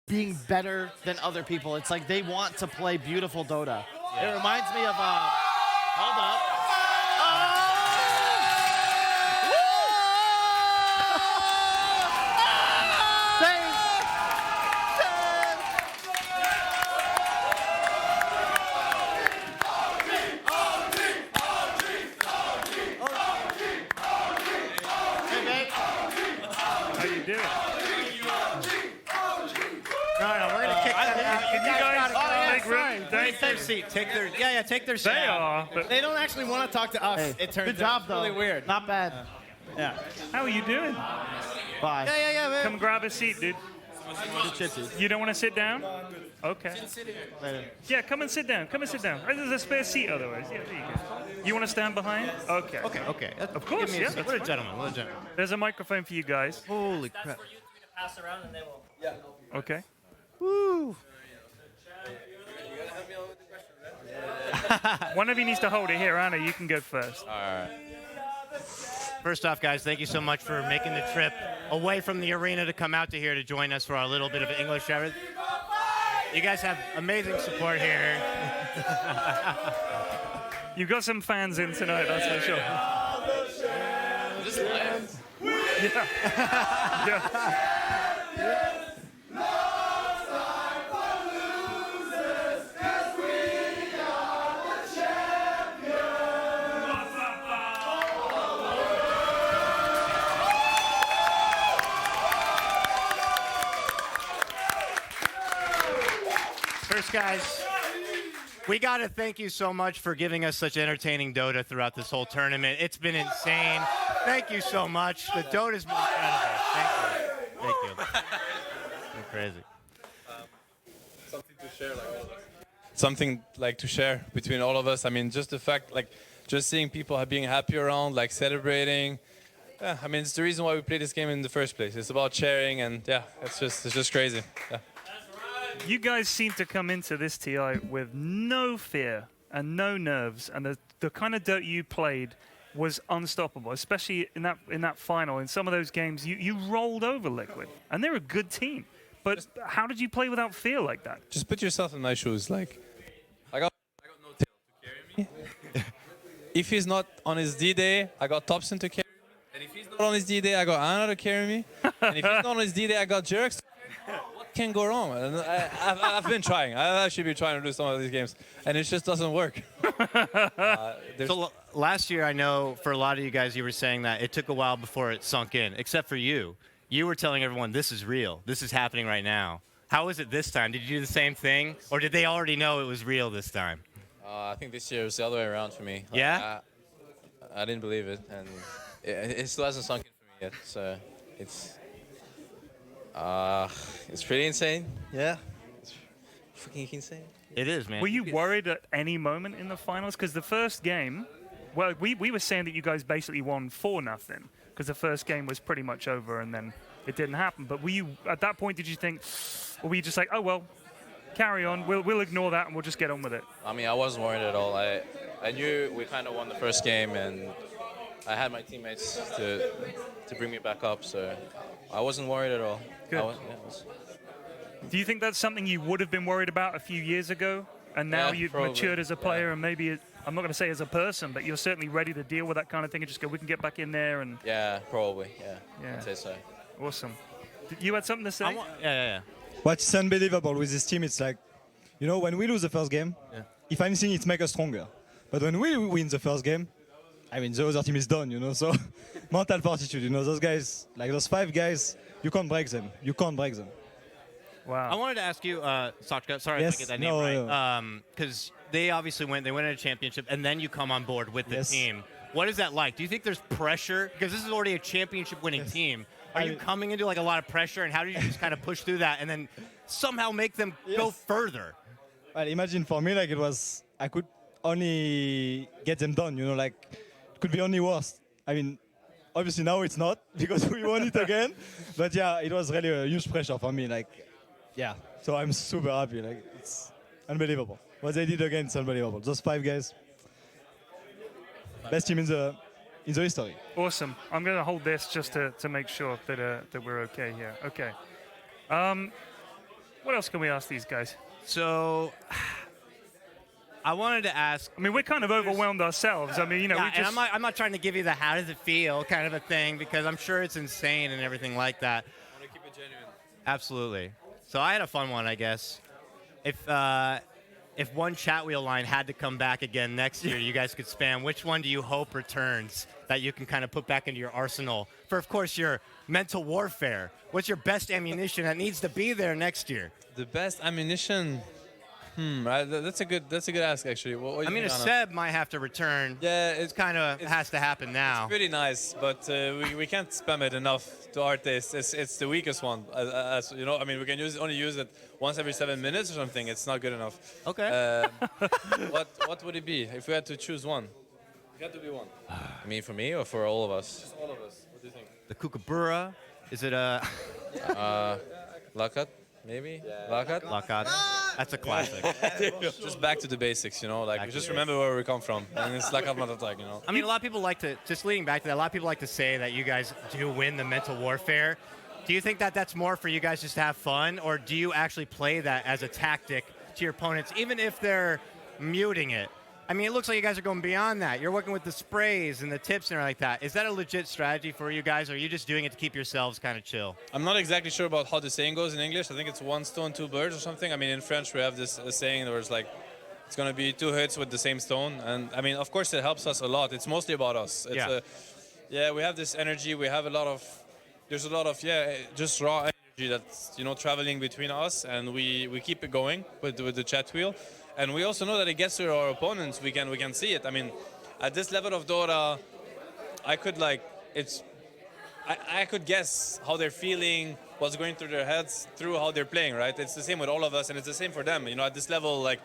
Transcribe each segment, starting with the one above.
being better than other people. It's like they want to play beautiful Dota. It reminds me of hold up. How you doing? No, we're gonna kick them out. Can you guys make room? Take their seat. Take their seat. They are, but They don't actually want to talk to us. Hey, it turns good job, out. though. Really weird. Not bad. Yeah. how are you doing? Bye. Yeah. Come grab a seat, dude. Good shit, dude. You don't want to sit down? Okay. Later. Yeah, come and sit down. Come and sit down. There's a spare seat otherwise. Yeah, there you go. You want to stand behind? Okay. Okay. Of course, yeah. That's What a fine. gentleman. What a gentleman. There's a microphone for you guys. Holy crap. Pass around and they will. Okay. Woo. One of you needs to hold it here. Anna, you can go first. First off, guys, thank you so much for making the trip away from the arena to come out to here to join us for our little bit of English. You guys have amazing support here. You've got some fans in tonight, that's for sure. Yeah. Yeah. First, guys, we got to thank you so much for giving us such entertaining Dota throughout this whole tournament. It's been insane. Thank you so much. The Dota's been incredible. Thank you. It's been crazy. Something to share, something like to share between all of us. I mean, just the fact, just seeing people being happy around, celebrating. Yeah, I mean, it's the reason why we play this game in the first place. It's about sharing, and yeah, it's just crazy. Yeah. You guys seem to come into this TI with no fear and no nerves, and the kind of Dota you played was unstoppable, especially in that final. In some of those games, you rolled over Liquid, and they're a good team. But how did you play without fear like that? Just put yourself in my shoes. I got no tail to carry me. If he's not on his D-Day, I got Thompson to carry me. And if he's not on his D-Day, I got Anna to carry me. And if he's not on his D-Day, I got Jerks. What can go wrong? And I've been trying. I've actually been trying to do some of these games, and it just doesn't work. So last year, I know for a lot of you guys, you were saying that it took a while before it sunk in, except for you. You were telling everyone, this is real. This is happening right now. How is it this time? Did you do the same thing? Or did they already know it was real this time? I think this year was the other way around for me. Yeah? I didn't believe it, and it still hasn't sunk in for me yet. So it's pretty insane. Yeah. It's freaking insane. It is, man. Were you worried at any moment in the finals? Because the first game, well, we were saying that you guys basically won 4-0, because the first game was pretty much over and then it didn't happen. But were you, at that point, did you think, or were you just like, oh, well, carry on, we'll ignore that and we'll just get on with it? I mean, I wasn't worried at all. I knew we kind of won the first game, and I had my teammates to bring me back up, so I wasn't worried at all. Good. Do you think that's something you would have been worried about a few years ago, and now you've matured as a player, and maybe, I'm not going to say as a person, but you're certainly ready to deal with that kind of thing and just go, we can get back in there? And yeah, probably, yeah. I'd say so. Awesome. You had something to say? Yeah. What's unbelievable with this team, it's like, when we lose the first game, if anything, it makes us stronger. But when we win the first game, I mean, the other team is done, so mental fortitude, those guys, like those 5 guys, you can't break them. Wow. I wanted to ask you, Sochka, sorry if I get that name right, because they obviously win a championship, and then you come on board with the team. What is that like? Do you think there's pressure? Because this is already a championship-winning team. Are you coming into a lot of pressure, and how do you just kind of push through that and then somehow make them go further? Well, imagine for me, it was, I could only get them done, it could be only worse. I mean, obviously now it's not, because we won it again. But yeah, it was really a huge pressure for me, so I'm super happy, it's unbelievable. What they did again is unbelievable. Those 5 guys, best team in the history. Awesome. I'm going to hold this just to make sure that we're okay here. Okay. What else can we ask these guys? So, I wanted to ask. I mean, we're kind of overwhelmed ourselves. I mean, you know, Yeah, we and just. I'm not trying to give you the how does it feel kind of a thing because I'm sure it's insane and everything like that. I want to keep it genuine. Absolutely. So I had a fun one, I guess. If one chat wheel line had to come back again next year, you guys could spam. Which one do you hope returns that you can kind of put back into your arsenal for, of course, your mental warfare? What's your best ammunition that needs to be there next year? The best ammunition. That's a good ask actually. What I mean, a Ceb might have to return. Yeah, It's kind of has to happen now. pretty nice, but we can't spam it enough to our taste. It's the weakest one. As you know, I mean, we can only use it once every 7 minutes or something. It's not good enough. Okay. What would it be if we had to choose one? It had to be one. I mean, for me or for all of us? Just all of us. What do you think? The kookaburra. Is it a Lakat, maybe? Lakat? Lakat? That's a classic. Just back to the basics, you know. Like Back to just the remember where we come from, and it's Lakat Matatak, you know. I mean, a lot of people like to, just leading back to that, a lot of people like to say that you guys do win the mental warfare. Do you think that that's more for you guys just to have fun, or do you actually play that as a tactic to your opponents, even if they're muting it? I mean, it looks like you guys are going beyond that. You're working with the sprays and the tips and everything like that. Is that a legit strategy for you guys, or are you just doing it to keep yourselves kind of chill? I'm not exactly sure about how the saying goes in English. I think it's one stone, two birds or something. I mean, in French, we have this saying where it's like, it's going to be 2 hits with the same stone. And I mean, of course, it helps us a lot. It's mostly about us. It's we have this energy. We have there's a lot of, just raw energy that's, you know, traveling between us. And we keep it going with the chat wheel. And we also know that it gets to our opponents. We can see it. I mean, at this level of Dota, I could guess how they're feeling, what's going through their heads, through how they're playing, right? It's the same with all of us, and it's the same for them. You know, at this level, like,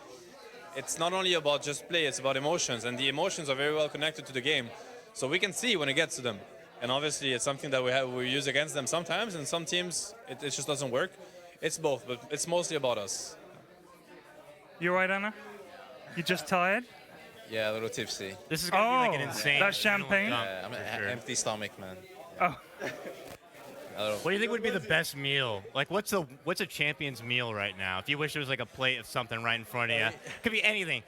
it's not only about just play, it's about emotions, and the emotions are very well connected to the game. So we can see when it gets to them. And obviously, it's something that we use against them sometimes, and some teams, it just doesn't work. It's both, but it's mostly about us. You all right, Anna? You just tired? Yeah, a little tipsy. This is going to be like an insane. That's champagne? Yeah, I'm an empty stomach, man. Oh. What do you think would be the best meal? Like, what's a champion's meal right now? If you wish there was like a plate of something right in front of you, could be anything.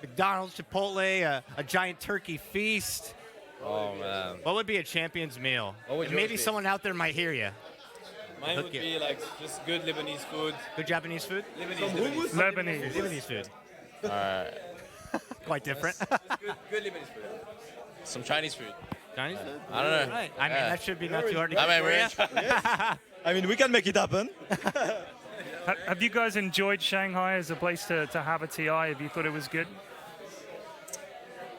McDonald's, Chipotle, a giant turkey feast. Oh, man. What would be a champion's meal? What would And yours maybe be? someone out there might hear you. Mine would be like just good Lebanese food. Good Japanese food? Lebanese. Lebanese food. All right. Quite different. Good Lebanese food. Some Chinese food. Chinese food? I don't know. Right. I mean, that should be not too hard to I get mean, for we're you. I mean, we can make it happen. Have you guys enjoyed Shanghai as a place to have a TI? Have you thought it was good?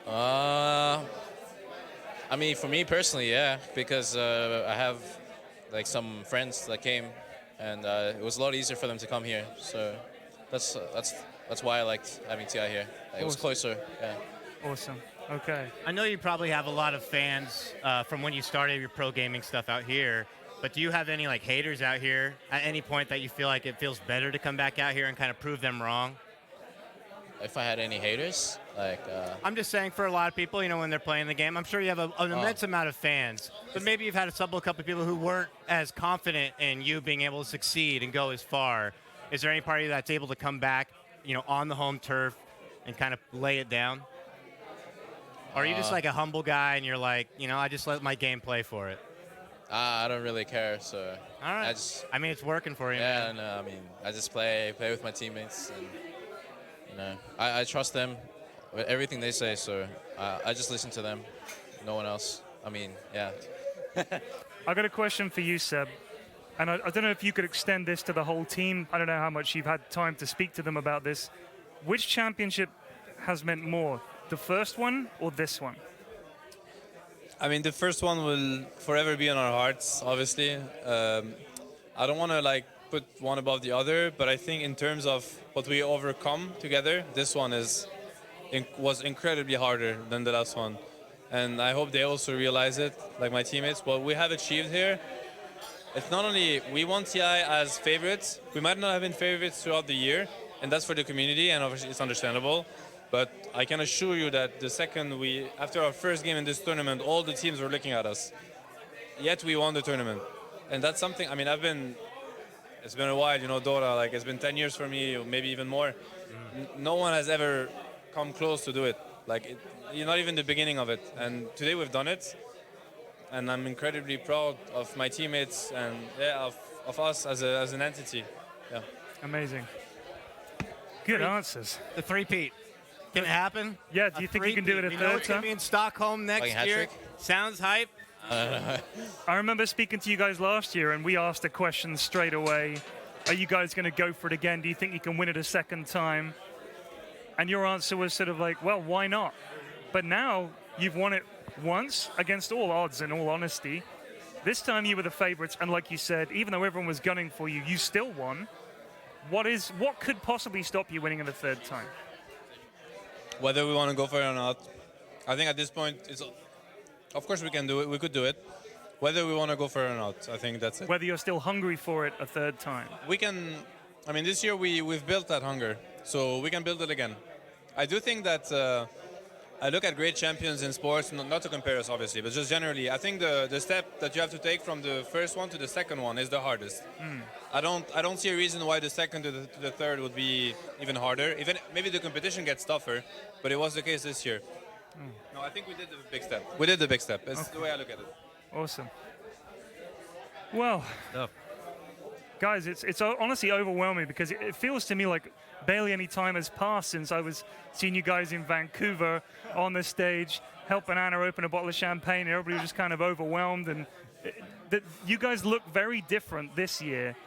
I mean, for me personally, yeah, because I have like some friends that came, and it was a lot easier for them to come here. So that's why I liked having TI here. It was closer. Yeah. Awesome. Okay. I know you probably have a lot of fans from when you started your pro gaming stuff out here, but do you have any like haters out here at any point that you feel like it feels better to come back out here and kind of prove them wrong? If I had any haters, like. I'm just saying for a lot of people, you know, when they're playing the game, I'm sure you have an immense amount of fans, but maybe you've had a couple of people who weren't as confident in you being able to succeed and go as far. Is there any part of you that's able to come back, you know, on the home turf and kind of lay it down? Or are you just like a humble guy and you're like, you know, I just let my game play for it? I don't really care, so. All right. I mean, it's working for you. Yeah, Man. no, I mean, I just play with my teammates, and you know, I trust them with everything they say, so I just listen to them, no one else. I mean, yeah. I got a question for you, Ceb. And I don't know if you could extend this to the whole team. I don't know how much you've had time to speak to them about this. Which championship has meant more, the first one or this one? I mean, the first one will forever be in our hearts, obviously. I don't want to like put one above the other, but I think in terms of what we overcome together, this one was incredibly harder than the last one. And I hope they also realize it, like my teammates. What we have achieved here, it's not only we want TI as favorites, we might not have been favorites throughout the year, and that's for the community, and obviously it's understandable. But I can assure you that the second after our first game in this tournament, all the teams were looking at us. Yet we won the tournament. And that's something, I mean, It's been a while, you know, Dota. Like, it's been 10 years for me, or maybe even more. No one has ever come close to do it. Like, you're not even the beginning of it. And today we've done it. And I'm incredibly proud of my teammates and of us as an entity. Yeah. Amazing. Good answers. The three-peat. Can it happen? Yeah, do you think you can do it a We know third it's going time? to be in Stockholm next Like a year. hat-trick? Sounds hype. I remember speaking to you guys last year, and we asked a question straight away. Are you guys going to go for it again? Do you think you can win it a second time? And your answer was sort of like, well, why not? But now you've won it once against all odds, in all honesty. This time you were the favorites, and like you said, even though everyone was gunning for you, you still won. What could possibly stop you winning it a third time? Whether we want to go for it or not, I think at this point, of course we can do it. We could do it. Whether we want to go for it or not, I think that's it. Whether you're still hungry for it a third time. We can. I mean, this year we've built that hunger, so we can build it again. I do think that I look at great champions in sports, not to compare us obviously, but just generally. I think the step that you have to take from the first one to the second one is the hardest. I don't see a reason why the second to the third would be even harder. Even maybe the competition gets tougher, but it was the case this year. No, I think we did the big step. We did the big step. It's the way I look at it. Awesome. Well, guys, it's honestly overwhelming because it feels to me like barely any time has passed since I was seeing you guys in Vancouver on the stage, helping Ana open a bottle of champagne, and everybody was just kind of overwhelmed. And you guys look very different this year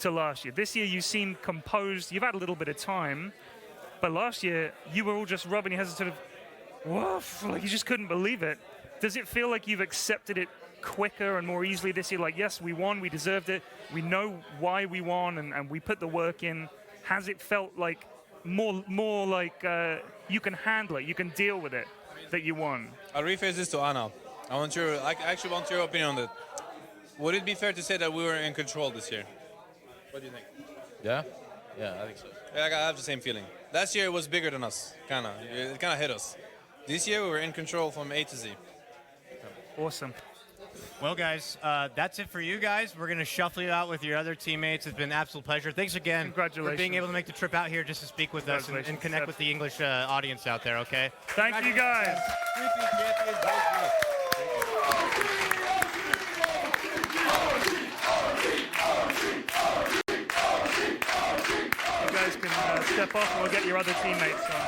to last year. This year you seem composed. You've had a little bit of time, but last year you were all just rubbing your heads and sort of, woof, like you just couldn't believe it. Does it feel like you've accepted it quicker and more easily this year? Like, yes, we won, we deserved it, we know why we won, and we put the work in. Has it felt like more like you can handle it, you can deal with it, that you won? I'll rephrase this to Ana. I actually want your opinion on that. Would it be fair to say that we were in control this year? What do you think? Yeah, I think so. Yeah, I have the same feeling. Last year it was bigger than us, kinda. It kinda hit us. This year we were in control from A to Z. Awesome. Well, guys, that's it for you guys. We're going to shuffle you out with your other teammates. It's been an absolute pleasure. Thanks again for being able to make the trip out here just to speak with us and connect with the English audience out there, okay? Thank you, guys. You guys can step off and we'll get your other teammates on.